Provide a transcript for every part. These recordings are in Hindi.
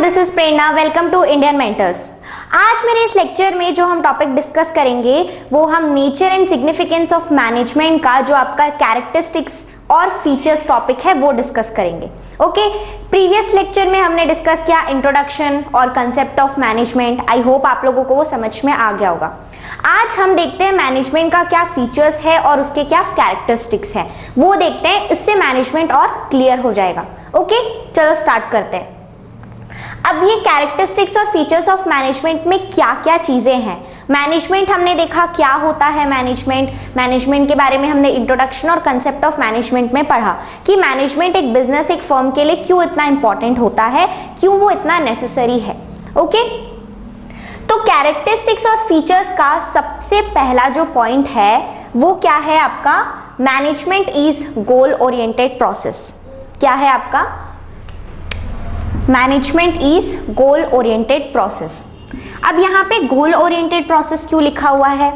This is Prerna. Welcome to Indian Mentors. आज मेरे इस लेक्चर में जो हम टॉपिक डिस्कस करेंगे वो हम nature and significance of management का जो आपका कैरेक्टरिस्टिक्स और फीचर्स टॉपिक है वो डिस्कस करेंगे। ओके, प्रीवियस लेक्चर में हमने डिस्कस किया इंट्रोडक्शन और concept of management. I hope आप लोगों को वो समझ में आ गया होगा। आज हम देखते हैं मैनेजमेंट का क्या फीचर्स है और उसके क्या कैरेक्टरिस्टिक्स है वो देखते हैं। इससे मैनेजमेंट और क्लियर हो जाएगा। ओके, चलो स्टार्ट करते हैं। अब ये कैरेक्टरिस्टिक्स और फीचर्स ऑफ मैनेजमेंट में क्या क्या चीजें हैं। मैनेजमेंट हमने देखा क्या होता है। मैनेजमेंट के बारे में हमने इंट्रोडक्शन और कंसेप्ट ऑफ मैनेजमेंट में पढ़ा कि मैनेजमेंट एक बिजनेस, एक फर्म के लिए क्यों इतना इंपॉर्टेंट होता है, क्यों वो इतना नेसेसरी है। ओके, तो कैरेक्टरिस्टिक्स और फीचर्स का सबसे पहला जो पॉइंट है वो क्या है आपका, management is goal oriented process. क्या है आपका, management is goal oriented process. अब यहाँ पे गोल ओरिएंटेड प्रोसेस क्यों लिखा हुआ है,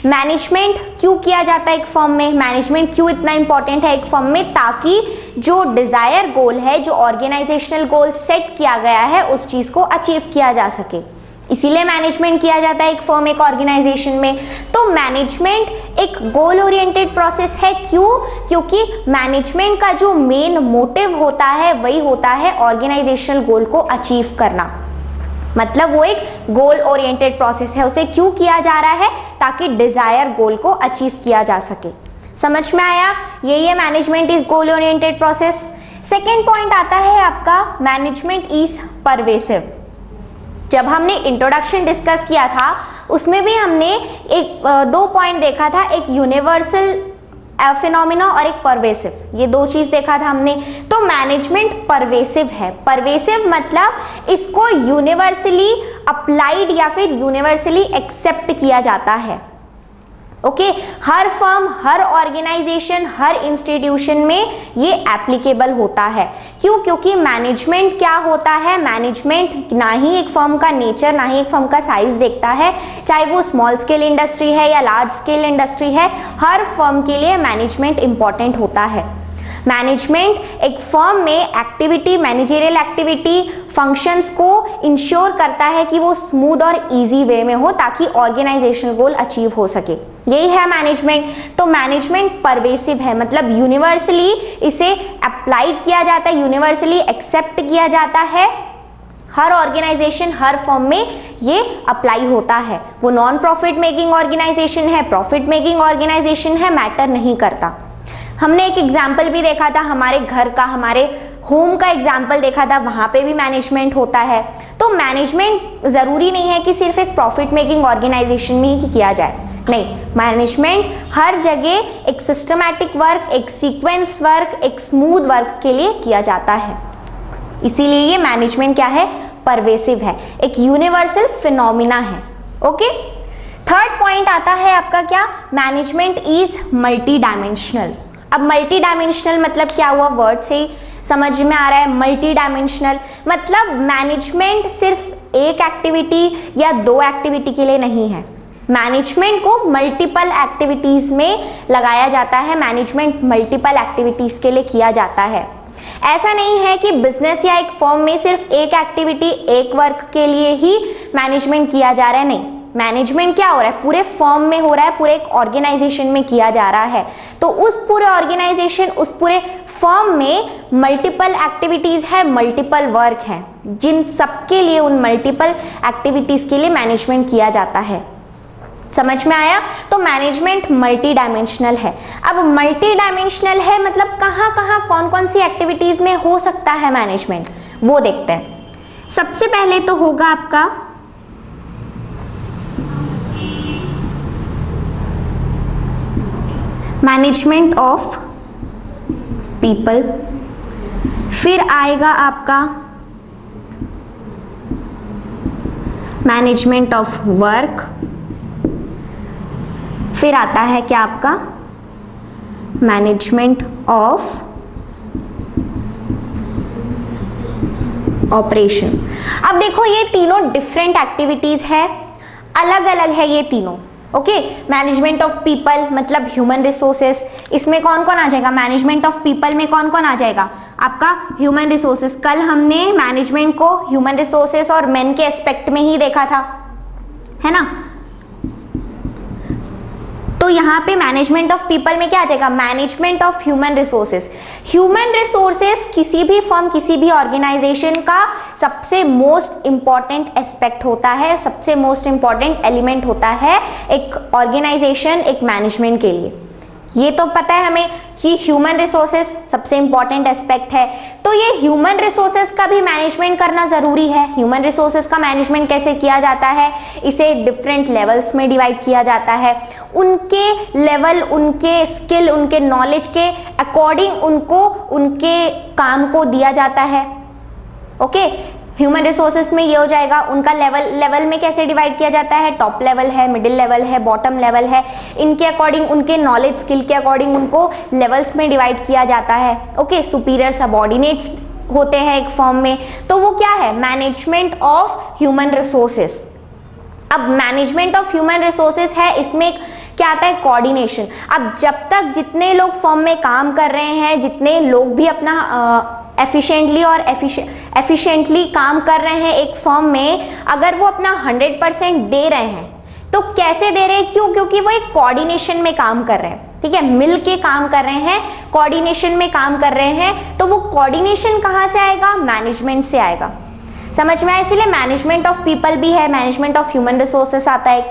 मैनेजमेंट क्यों किया जाता है एक फर्म में, मैनेजमेंट क्यों इतना इंपॉर्टेंट है एक फर्म में, ताकि जो डिजायर गोल है, जो ऑर्गेनाइजेशनल गोल सेट किया गया है उस चीज को अचीव किया जा सके। इसीलिए मैनेजमेंट किया जाता है एक फर्म, एक ऑर्गेनाइजेशन में। तो मैनेजमेंट एक गोल ओरिएंटेड प्रोसेस है। क्यों? क्योंकि मैनेजमेंट का जो मेन मोटिव होता है वही होता है ऑर्गेनाइजेशनल गोल को अचीव करना। मतलब वो एक गोल ओरिएंटेड प्रोसेस है। उसे क्यों किया जा रहा है, ताकि डिजायर गोल को अचीव किया जा सके। समझ में आया, यही है management is goal oriented process. Second point आता है आपका, मैनेजमेंट इज परवेसिव। जब हमने इंट्रोडक्शन डिस्कस किया था उसमें भी हमने दो पॉइंट देखा था, एक यूनिवर्सल फिनोमिना और एक परवेसिव। ये दो चीज देखा था हमने। तो मैनेजमेंट परवेसिव है। परवेसिव मतलब इसको यूनिवर्सली अप्लाइड या फिर यूनिवर्सली एक्सेप्ट किया जाता है। ओके, हर फर्म, हर ऑर्गेनाइजेशन, हर इंस्टीट्यूशन में ये एप्लीकेबल होता है। क्यों? क्योंकि मैनेजमेंट क्या होता है, मैनेजमेंट ना ही एक फर्म का नेचर, ना ही एक फर्म का साइज देखता है, चाहे वो स्मॉल स्केल इंडस्ट्री है या लार्ज स्केल इंडस्ट्री है, हर फर्म के लिए मैनेजमेंट इंपॉर्टेंट होता है। मैनेजमेंट एक फर्म में एक्टिविटी, मैनेजरियल एक्टिविटी, फंक्शंस को इंश्योर करता है कि वो स्मूथ और इजी वे में हो, ताकि ऑर्गेनाइजेशनल गोल अचीव हो सके। यही है मैनेजमेंट। तो मैनेजमेंट परवेसिव है, मतलब यूनिवर्सली इसे अप्लाइड किया जाता है, यूनिवर्सली एक्सेप्ट किया जाता है। हर ऑर्गेनाइजेशन, हर फर्म में ये अप्लाई होता है। वो नॉन प्रॉफिट मेकिंग ऑर्गेनाइजेशन है, प्रॉफिट मेकिंग ऑर्गेनाइजेशन है, मैटर नहीं करता। हमने एक एग्जाम्पल भी देखा था, हमारे घर का, हमारे होम का एग्जाम्पल देखा था, वहां पे भी मैनेजमेंट होता है। तो मैनेजमेंट जरूरी नहीं है कि सिर्फ एक प्रॉफिट मेकिंग ऑर्गेनाइजेशन में ही किया जाए, नहीं। मैनेजमेंट हर जगह एक सिस्टमैटिक वर्क, एक सीक्वेंस वर्क, एक स्मूथ वर्क के लिए किया जाता है। इसीलिए ये मैनेजमेंट क्या है, परवेसिव है, एक यूनिवर्सल फिनोमिना है। ओके, थर्ड पॉइंट आता है आपका क्या, मैनेजमेंट इज मल्टी डायमेंशनल। अब मल्टी डायमेंशनल मतलब क्या हुआ, वर्ड से ही समझ में आ रहा है। मल्टी डायमेंशनल मतलब मैनेजमेंट सिर्फ एक एक्टिविटी या दो एक्टिविटी के लिए नहीं है। मैनेजमेंट को मल्टीपल एक्टिविटीज में लगाया जाता है, मैनेजमेंट मल्टीपल एक्टिविटीज के लिए किया जाता है। ऐसा नहीं है कि बिजनेस या एक फर्म में सिर्फ एक एक्टिविटी, एक वर्क के लिए ही मैनेजमेंट किया जा रहा है, नहीं। मैनेजमेंट क्या हो रहा है, पूरे फर्म में हो रहा है, पूरे एक ऑर्गेनाइजेशन में किया जा रहा है। तो उस पूरे ऑर्गेनाइजेशन, उस पूरे फर्म में मल्टीपल एक्टिविटीज है, मल्टीपल वर्क है, जिन सबके लिए, उन मल्टीपल एक्टिविटीज के लिए मैनेजमेंट किया जाता है। समझ में आया? तो मैनेजमेंट मल्टी डायमेंशनल है। अब मल्टी डायमेंशनल है मतलब कहाँ कहाँ, कौन कौन सी एक्टिविटीज में हो सकता है मैनेजमेंट, वो देखते हैं। सबसे पहले तो होगा आपका मैनेजमेंट ऑफ पीपल, फिर आएगा आपका मैनेजमेंट ऑफ वर्क, फिर आता है क्या आपका मैनेजमेंट ऑफ ऑपरेशन। अब देखो ये तीनों डिफरेंट एक्टिविटीज है, अलग अलग है ये तीनों। ओके, मैनेजमेंट ऑफ पीपल मतलब ह्यूमन रिसोर्सेस, इसमें कौन कौन आ जाएगा, मैनेजमेंट ऑफ पीपल में कौन कौन आ जाएगा आपका ह्यूमन रिसोर्सेस। कल हमने मैनेजमेंट को ह्यूमन रिसोर्सेस और मेन के एस्पेक्ट में ही देखा था, है ना। तो यहाँ पे मैनेजमेंट ऑफ पीपल में क्या आ जाएगा, management of human resources. Human resources किसी भी फर्म, किसी भी ऑर्गेनाइजेशन का सबसे मोस्ट इंपॉर्टेंट एस्पेक्ट होता है, सबसे मोस्ट इंपॉर्टेंट एलिमेंट होता है एक ऑर्गेनाइजेशन, एक मैनेजमेंट के लिए। ये तो पता है हमें कि ह्यूमन रिसोर्सेस सबसे इंपॉर्टेंट एस्पेक्ट है, तो ये ह्यूमन रिसोर्सेस का भी मैनेजमेंट करना ज़रूरी है। ह्यूमन रिसोर्सेस का मैनेजमेंट कैसे किया जाता है, इसे डिफरेंट लेवल्स में डिवाइड किया जाता है। उनके लेवल, उनके स्किल, उनके नॉलेज के अकॉर्डिंग उनको उनके काम को दिया जाता है। ओके, ह्यूमन रिसोर्सेस में ये हो जाएगा, उनका लेवल में कैसे डिवाइड किया जाता है, टॉप लेवल है, मिडिल लेवल है, बॉटम लेवल है। इनके अकॉर्डिंग, उनके नॉलेज स्किल के अकॉर्डिंग उनको लेवल्स में डिवाइड किया जाता है। ओके, सुपीरियर सबऑर्डिनेट्स होते हैं एक फॉर्म में, तो वो क्या है, मैनेजमेंट ऑफ ह्यूमन रिसोर्सेस। अब मैनेजमेंट ऑफ ह्यूमन रिसोर्सेस है, इसमें क्या आता है, कोऑर्डिनेशन। अब जब तक जितने लोग फर्म में काम कर रहे हैं, जितने लोग भी अपना एफिशिएंटली और एफिशिएंटली काम कर रहे हैं एक फर्म में, अगर वो अपना 100% दे रहे हैं, तो कैसे दे रहे हैं, क्यों, क्योंकि वो एक कोऑर्डिनेशन में काम कर रहे हैं। ठीक है, मिल के काम कर रहे हैं, कोऑर्डिनेशन में काम कर रहे हैं, तो वो कोऑर्डिनेशन कहाँ से आएगा, मैनेजमेंट से आएगा। समझ में आया, इसीलिए मैनेजमेंट ऑफ पीपल भी है, मैनेजमेंट ऑफ ह्यूमन रिसोर्सेस आता है।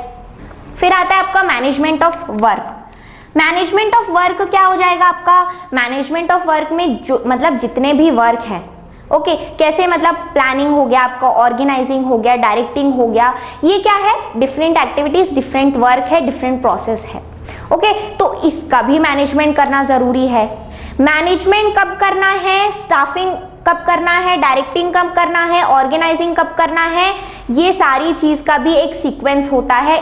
फिर आता है आपका management of work. Management of work क्या हो जाएगा आपका, मैनेजमेंट ऑफ वर्क में जो मतलब जितने भी वर्क हैं, ओके, कैसे मतलब प्लानिंग हो गया आपका, ऑर्गेनाइजिंग हो गया, डायरेक्टिंग हो गया, ये क्या है, डिफरेंट एक्टिविटीज, डिफरेंट वर्क है, डिफरेंट प्रोसेस है। ओके, तो इसका भी मैनेजमेंट करना जरूरी है। मैनेजमेंट कब करना है, स्टाफिंग कब करना है, डायरेक्टिंग कब करना है, ऑर्गेनाइजिंग कब करना है, ये सारी चीज़ का भी एक सीक्वेंस होता है,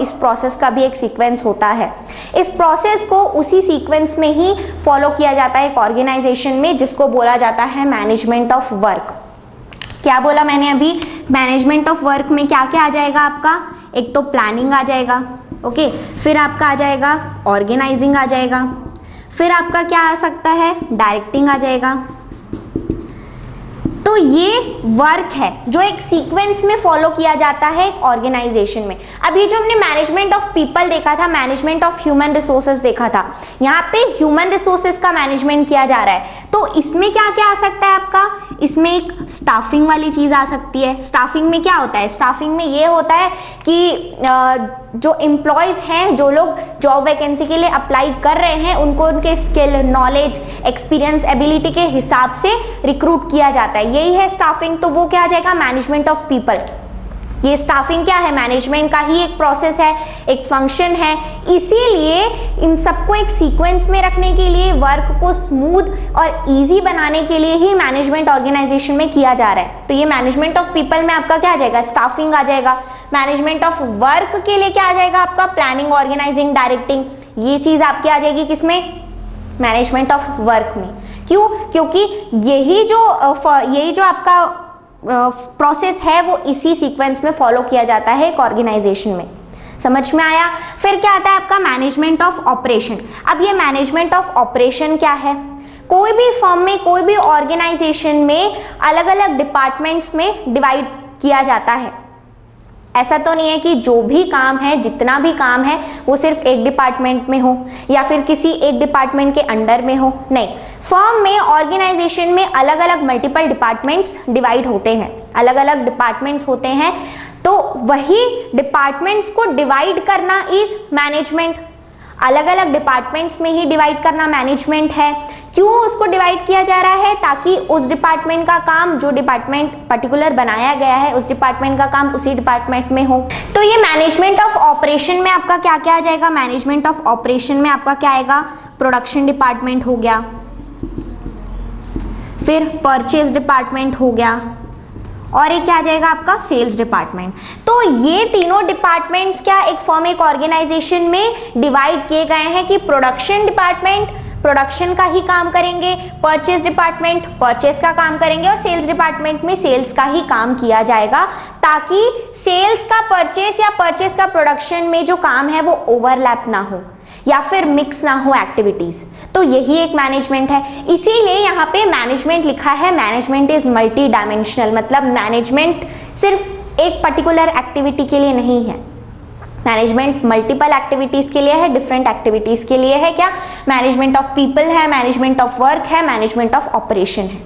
इस प्रोसेस का भी एक सीक्वेंस होता है। इस प्रोसेस को उसी सीक्वेंस में ही फॉलो किया जाता है एक ऑर्गेनाइजेशन में, जिसको बोला जाता है मैनेजमेंट ऑफ वर्क। क्या बोला मैंने अभी, मैनेजमेंट ऑफ वर्क में क्या क्या आ जाएगा आपका, एक तो प्लानिंग आ जाएगा, ओके, फिर आपका आ जाएगा ऑर्गेनाइजिंग आ जाएगा, फिर आपका क्या आ सकता है, डायरेक्टिंग आ जाएगा। तो ये वर्क है जो एक सीक्वेंस में फॉलो किया जाता है एक ऑर्गेनाइजेशन में। अब ये जो हमने मैनेजमेंट ऑफ पीपल देखा था, मैनेजमेंट ऑफ ह्यूमन रिसोर्सेज देखा था, यहाँ पे ह्यूमन रिसोर्सेज का मैनेजमेंट किया जा रहा है। तो इसमें क्या क्या आ सकता है आपका, इसमें एक स्टाफिंग वाली चीज़ आ सकती है। स्टाफिंग में क्या होता है, स्टाफिंग में ये होता है कि जो एम्प्लॉयज़ हैं, जो लोग जॉब वैकेंसी के लिए अप्लाई कर रहे हैं, उनको उनके स्किल, नॉलेज, एक्सपीरियंस, एबिलिटी के हिसाब से रिक्रूट किया जाता है, यही है स्टाफिंग। तो वो क्या आ जाएगा, मैनेजमेंट ऑफ पीपल। ये स्टाफिंग क्या है, मैनेजमेंट का ही एक प्रोसेस है, एक फंक्शन है। इसीलिए इन सबको एक सीक्वेंस में रखने के लिए, वर्क को स्मूथ और इजी बनाने के लिए ही मैनेजमेंट ऑर्गेनाइजेशन में किया जा रहा है। तो ये मैनेजमेंट ऑफ पीपल में आपका क्या आ जाएगा, स्टाफिंग आ जाएगा। मैनेजमेंट ऑफ वर्क के लिए क्या आ जाएगा आपका, प्लानिंग, ऑर्गेनाइजिंग, डायरेक्टिंग। ये चीज़ आपकी आ जाएगी किसमें, मैनेजमेंट ऑफ वर्क में। क्यों, क्योंकि यही जो आपका प्रोसेस है वो इसी सीक्वेंस में फॉलो किया जाता है एक ऑर्गेनाइजेशन में। समझ में आया। फिर क्या आता है आपका मैनेजमेंट ऑफ ऑपरेशन। अब ये मैनेजमेंट ऑफ ऑपरेशन क्या है, कोई भी फर्म में, कोई भी ऑर्गेनाइजेशन में अलग अलग डिपार्टमेंट्स में डिवाइड किया जाता है। ऐसा तो नहीं है कि जो भी काम है, जितना भी काम है, वो सिर्फ एक डिपार्टमेंट में हो या फिर किसी एक डिपार्टमेंट के अंडर में हो, नहीं। फर्म में, ऑर्गेनाइजेशन में अलग अलग मल्टीपल डिपार्टमेंट्स डिवाइड होते हैं, अलग अलग डिपार्टमेंट्स होते हैं। तो वही डिपार्टमेंट्स को डिवाइड करना इज मैनेजमेंट। अलग अलग डिपार्टमेंट्स में ही डिवाइड करना मैनेजमेंट है। क्यों उसको डिवाइड किया जा रहा है, ताकि उस डिपार्टमेंट का काम, जो डिपार्टमेंट पर्टिकुलर बनाया गया है, उस डिपार्टमेंट का काम उसी डिपार्टमेंट में हो। तो ये मैनेजमेंट ऑफ ऑपरेशन में आपका क्या क्या आ जाएगा, मैनेजमेंट ऑफ ऑपरेशन में आपका क्या आएगा, प्रोडक्शन डिपार्टमेंट हो गया, फिर परचेज डिपार्टमेंट हो गया, और एक क्या आ जाएगा आपका, सेल्स डिपार्टमेंट। तो ये तीनों डिपार्टमेंट्स क्या एक फर्म, एक ऑर्गेनाइजेशन में डिवाइड किए गए हैं कि प्रोडक्शन डिपार्टमेंट, प्रोडक्शन का ही काम करेंगे, परचेज डिपार्टमेंट परचेज का काम करेंगे और सेल्स डिपार्टमेंट में सेल्स का ही काम किया जाएगा, ताकि सेल्स का परचेज या परचेज का प्रोडक्शन में जो काम है वो ओवरलैप ना हो या फिर मिक्स ना हो एक्टिविटीज। तो यही एक मैनेजमेंट है, इसीलिए यहाँ पे मैनेजमेंट लिखा है। मैनेजमेंट इज मल्टी डायमेंशनल, मतलब मैनेजमेंट सिर्फ एक पर्टिकुलर एक्टिविटी के लिए नहीं है, मैनेजमेंट मल्टीपल एक्टिविटीज के लिए है, डिफरेंट एक्टिविटीज के लिए है। क्या? मैनेजमेंट ऑफ पीपल है, मैनेजमेंट ऑफ वर्क है, मैनेजमेंट ऑफ ऑपरेशन है।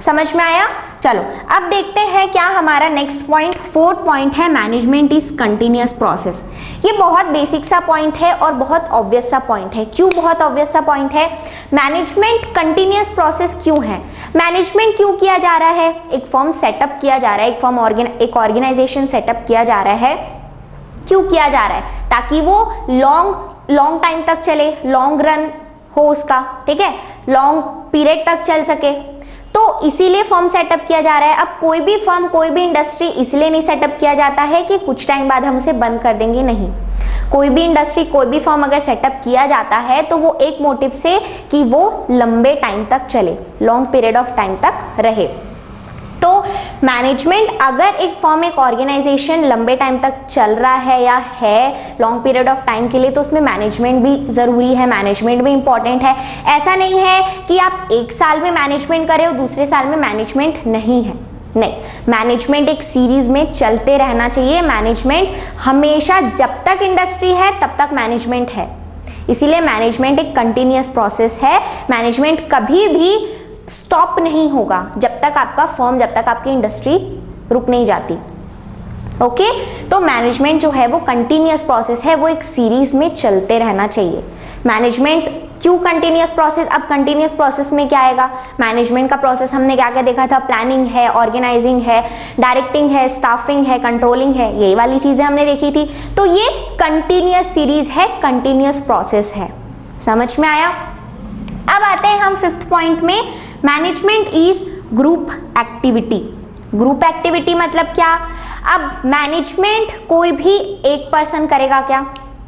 समझ में आया? चलो अब देखते हैं क्या हमारा नेक्स्ट पॉइंट, फोर्थ पॉइंट है मैनेजमेंट इज कंटिन्यूअस प्रोसेस। ये बहुत बेसिक सा पॉइंट है और बहुत ऑब्वियस सा पॉइंट है। क्यों बहुत ऑब्वियस सा पॉइंट है? मैनेजमेंट कंटिन्यूअस प्रोसेस क्यों है? मैनेजमेंट क्यों किया जा रहा है? एक फर्म सेटअप किया जा रहा है, एक ऑर्गेनाइजेशन सेटअप किया जा रहा है। क्यों किया जा रहा है? ताकि वो लॉन्ग टाइम तक चले, लॉन्ग रन हो उसका, ठीक है, लॉन्ग पीरियड तक चल सके, तो इसीलिए फर्म सेटअप किया जा रहा है। अब कोई भी फर्म, कोई भी इंडस्ट्री इसलिए नहीं सेटअप किया जाता है कि कुछ टाइम बाद हम उसे बंद कर देंगे, नहीं। कोई भी इंडस्ट्री, कोई भी फर्म अगर सेटअप किया जाता है तो वो एक मोटिव से कि वो लंबे टाइम तक चले, लॉन्ग पीरियड ऑफ टाइम तक रहे। तो मैनेजमेंट, अगर एक फर्म, एक ऑर्गेनाइजेशन लंबे टाइम तक चल रहा है या है लॉन्ग पीरियड ऑफ टाइम के लिए, तो उसमें मैनेजमेंट भी ज़रूरी है, मैनेजमेंट भी इंपॉर्टेंट है। ऐसा नहीं है कि आप एक साल में मैनेजमेंट करें और दूसरे साल में मैनेजमेंट नहीं है, नहीं। मैनेजमेंट एक सीरीज में चलते रहना चाहिए। मैनेजमेंट हमेशा, जब तक इंडस्ट्री है तब तक मैनेजमेंट है, इसीलिए मैनेजमेंट एक कंटिन्यूअस प्रोसेस है। मैनेजमेंट कभी भी स्टॉप नहीं होगा जब तक आपका फर्म, जब तक आपकी इंडस्ट्री रुक नहीं जाती। ओके, तो मैनेजमेंट जो है वो कंटिन्यूअस प्रोसेस है, वो एक सीरीज में चलते रहना चाहिए। मैनेजमेंट क्यों कंटिन्यूअस प्रोसेस? अब कंटिन्यूअस प्रोसेस में क्या आएगा? मैनेजमेंट का प्रोसेस हमने क्या क्या देखा था? प्लानिंग है, ऑर्गेनाइजिंग है, डायरेक्टिंग है, स्टाफिंग है, कंट्रोलिंग है, यही वाली चीजें हमने देखी थी। तो ये कंटिन्यूअस सीरीज है, कंटिन्यूअस प्रोसेस है। समझ में आया? अब आते हैं हम फिफ्थ पॉइंट में, management is group activity. Group activity मतलब क्या? अब मैनेजमेंट कोई भी एक पर्सन करेगा क्या?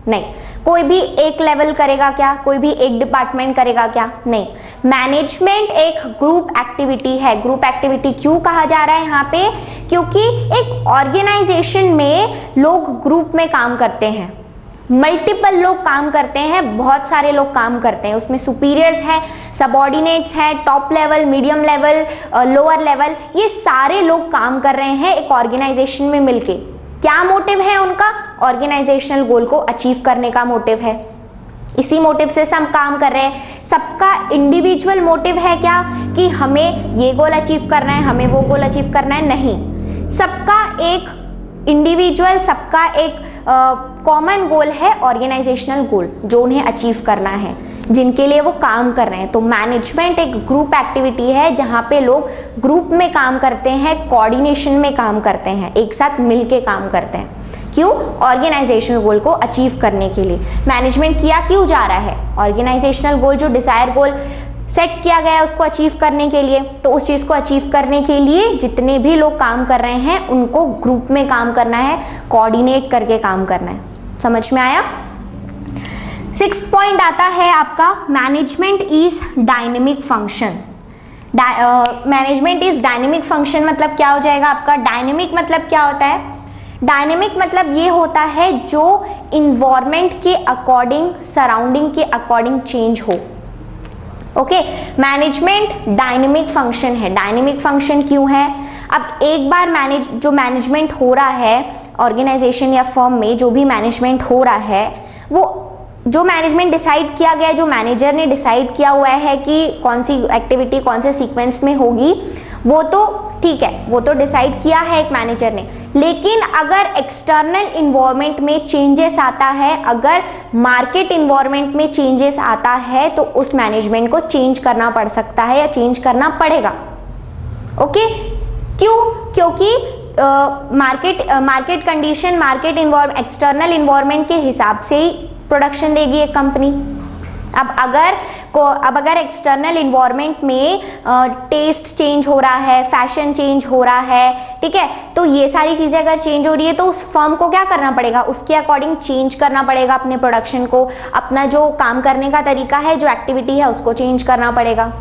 नहीं। कोई भी एक लेवल करेगा क्या? कोई भी एक डिपार्टमेंट करेगा क्या? नहीं। मैनेजमेंट एक ग्रुप एक्टिविटी है। ग्रुप एक्टिविटी क्यों कहा जा रहा है यहाँ पे? क्योंकि एक ऑर्गेनाइजेशन में लोग ग्रुप में काम करते हैं, मल्टीपल लोग काम करते हैं, बहुत सारे लोग काम करते हैं। उसमें सुपीरियर्स हैं, सबऑर्डिनेट्स हैं, top level, medium level, lower level, ये सारे लोग काम कर रहे हैं एक ऑर्गेनाइजेशन में मिलके। क्या मोटिव है उनका? ऑर्गेनाइजेशनल गोल को अचीव करने का मोटिव है। इसी मोटिव से सब काम कर रहे हैं। सबका इंडिविजुअल मोटिव है क्या कि हमें ये गोल अचीव करना है, हमें वो गोल अचीव करना है? नहीं। सबका एक इंडिविजुअल, सबका एक कॉमन गोल है, ऑर्गेनाइजेशनल गोल, जो उन्हें अचीव करना है, जिनके लिए वो काम कर रहे हैं। तो मैनेजमेंट एक ग्रुप एक्टिविटी है जहाँ पे लोग ग्रुप में काम करते हैं, कोऑर्डिनेशन में काम करते हैं, एक साथ मिलके काम करते हैं। क्यों? ऑर्गेनाइजेशनल गोल को अचीव करने के लिए। मैनेजमेंट किया क्यों जा रहा है? ऑर्गेनाइजेशनल गोल, जो डिजायर गोल सेट किया गया है उसको अचीव करने के लिए। तो उस चीज़ को अचीव करने के लिए जितने भी लोग काम कर रहे हैं उनको ग्रुप में काम करना है, कोऑर्डिनेट करके काम करना है। समझ में आया? सिक्स्थ पॉइंट आता है आपका, management is dynamic function. Management is dynamic function मतलब क्या हो जाएगा आपका? डायनेमिक मतलब क्या होता है? डायनेमिक मतलब ये होता है जो इन्वायरमेंट के अकॉर्डिंग, सराउंडिंग के अकॉर्डिंग चेंज हो। ओके, मैनेजमेंट डायनेमिक फंक्शन है। डायनेमिक फंक्शन क्यों है? अब एक बार जो मैनेजमेंट हो रहा है ऑर्गेनाइजेशन या फर्म में, जो भी मैनेजमेंट हो रहा है, वो जो मैनेजमेंट डिसाइड किया गया है, जो मैनेजर ने डिसाइड किया हुआ है कि कौन सी एक्टिविटी कौन से सीक्वेंस में होगी, वो तो ठीक है, वो तो डिसाइड किया है एक मैनेजर ने। लेकिन अगर एक्सटर्नल इन्वायरमेंट में चेंजेस आता है, अगर मार्केट इन्वायरमेंट में चेंजेस आता है, तो उस मैनेजमेंट को चेंज करना पड़ सकता है या चेंज करना पड़ेगा। ओके, क्यों? क्योंकि market condition, market external environment के हिसाब से ही प्रोडक्शन देगी एक कंपनी। अब अगर एक्सटर्नल इन्वायरमेंट में टेस्ट चेंज हो रहा है, फैशन चेंज हो रहा है, ठीक है, तो ये सारी चीज़ें अगर चेंज हो रही है तो उस फर्म को क्या करना पड़ेगा, उसके अकॉर्डिंग चेंज करना पड़ेगा अपने प्रोडक्शन को, अपना जो काम करने का तरीका है, जो एक्टिविटी है उसको चेंज करना पड़ेगा।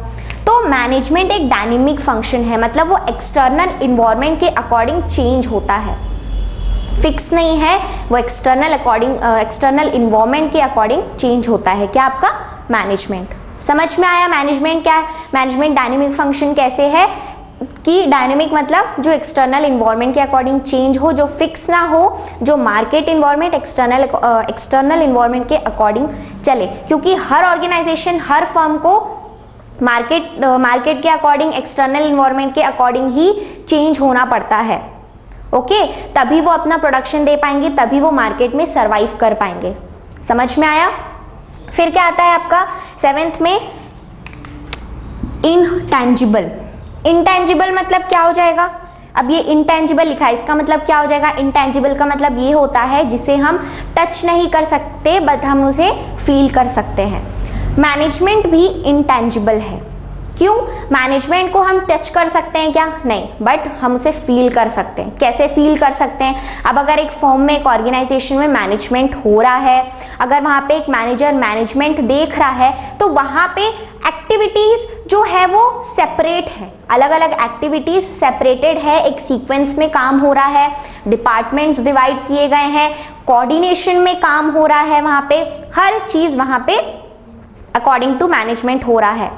तो मैनेजमेंट एक डायनेमिक फंक्शन है, मतलब वो एक्सटर्नल इन्वायरमेंट के अकॉर्डिंग चेंज होता है, फिक्स नहीं है, वो एक्सटर्नल इन्वायरमेंट के अकॉर्डिंग चेंज होता है। क्या आपका मैनेजमेंट, समझ में आया मैनेजमेंट क्या है, मैनेजमेंट डायनेमिक फंक्शन कैसे है कि डायनेमिक मतलब जो एक्सटर्नल इन्वायरमेंट के अकॉर्डिंग चेंज हो, जो फिक्स ना हो, जो मार्केट इन्वायरमेंट एक्सटर्नल इन्वायरमेंट के अकॉर्डिंग चले, क्योंकि हर ऑर्गेनाइजेशन, हर फर्म को मार्केट के अकॉर्डिंग, एक्सटर्नल इन्वायरमेंट के अकॉर्डिंग ही चेंज होना पड़ता है। ओके, तभी वो अपना प्रोडक्शन दे पाएंगे, तभी वो मार्केट में सरवाइव कर पाएंगे। समझ में आया। फिर क्या आता है आपका 7th में, इनटैंजिबल। इनटैंजिबल मतलब क्या हो जाएगा, अब ये इनटैंजिबल लिखा है, इसका मतलब क्या हो जाएगा, इनटैंजिबल का मतलब ये होता है जिसे हम टच नहीं कर सकते बट हम उसे फील कर सकते हैं। मैनेजमेंट भी इनटैंजिबल है। क्यों, मैनेजमेंट को हम टच कर सकते हैं क्या, नहीं, बट हम उसे फील कर सकते हैं। कैसे फील कर सकते हैं, अब अगर एक फर्म में, एक ऑर्गेनाइजेशन में मैनेजमेंट हो रहा है, अगर वहाँ पे एक मैनेजर मैनेजमेंट देख रहा है, तो वहाँ पे एक्टिविटीज़ जो है वो सेपरेट है, अलग अलग एक्टिविटीज़ सेपरेटेड है, एक सीक्वेंस में काम हो रहा है, डिपार्टमेंट्स डिवाइड किए गए हैं, कोऑर्डिनेशन में काम हो रहा है, वहाँ पे हर चीज़ वहाँ पे अकॉर्डिंग टू मैनेजमेंट हो रहा है।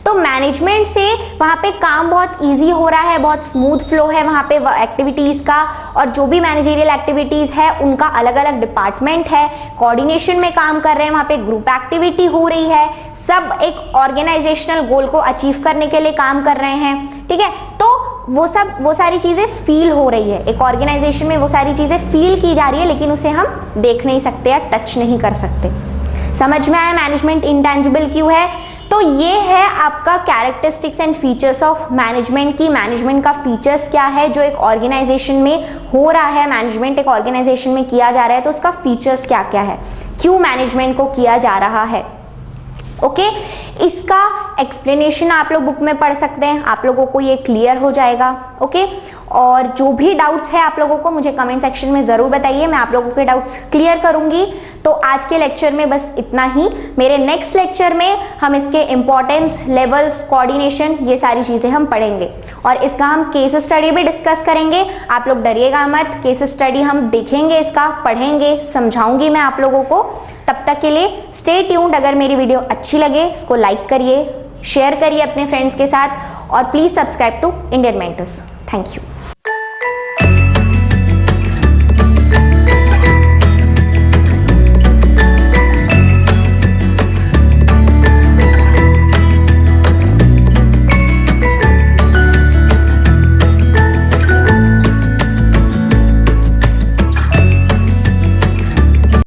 तो मैनेजमेंट से वहाँ पे काम बहुत इजी हो रहा है, बहुत स्मूथ फ्लो है वहाँ पे एक्टिविटीज़ का, और जो भी मैनेजरियल एक्टिविटीज़ है उनका अलग अलग डिपार्टमेंट है, कोऑर्डिनेशन में काम कर रहे हैं, वहाँ पे ग्रुप एक्टिविटी हो रही है, सब एक ऑर्गेनाइजेशनल गोल को अचीव करने के लिए काम कर रहे हैं, ठीक है। तो वो सारी चीज़ें फील हो रही है, एक ऑर्गेनाइजेशन में वो सारी चीज़ें फील की जा रही है, लेकिन उसे हम देख नहीं सकते या टच नहीं कर सकते। समझ में आया मैनेजमेंट इनटैंजिबल क्यों है। तो ये है आपका characteristics and features of management की, मैनेजमेंट का फीचर्स क्या है जो एक ऑर्गेनाइजेशन में हो रहा है, मैनेजमेंट एक ऑर्गेनाइजेशन में किया जा रहा है तो उसका फीचर्स क्या क्या है, क्यों मैनेजमेंट को किया जा रहा है। ओके, इसका एक्सप्लेनेशन आप लोग बुक में पढ़ सकते हैं, आप लोगों को ये क्लियर हो जाएगा। ओके, और जो भी डाउट्स है आप लोगों को मुझे कमेंट सेक्शन में ज़रूर बताइए, मैं आप लोगों के डाउट्स क्लियर करूंगी। तो आज के लेक्चर में बस इतना ही। मेरे नेक्स्ट लेक्चर में हम इसके इम्पोर्टेंस, लेवल्स, कोऑर्डिनेशन, ये सारी चीज़ें हम पढ़ेंगे और इसका हम केस स्टडी भी डिस्कस करेंगे। आप लोग डरिएगा मत, केस स्टडी हम देखेंगे, इसका पढ़ेंगे, समझाऊंगी मैं आप लोगों को। तब तक के लिए स्टे ट्यून्ड। अगर मेरी वीडियो अच्छी लगे इसको लाइक करिए, शेयर करिए अपने फ्रेंड्स के साथ और please subscribe to Indian Mentors. Thank you.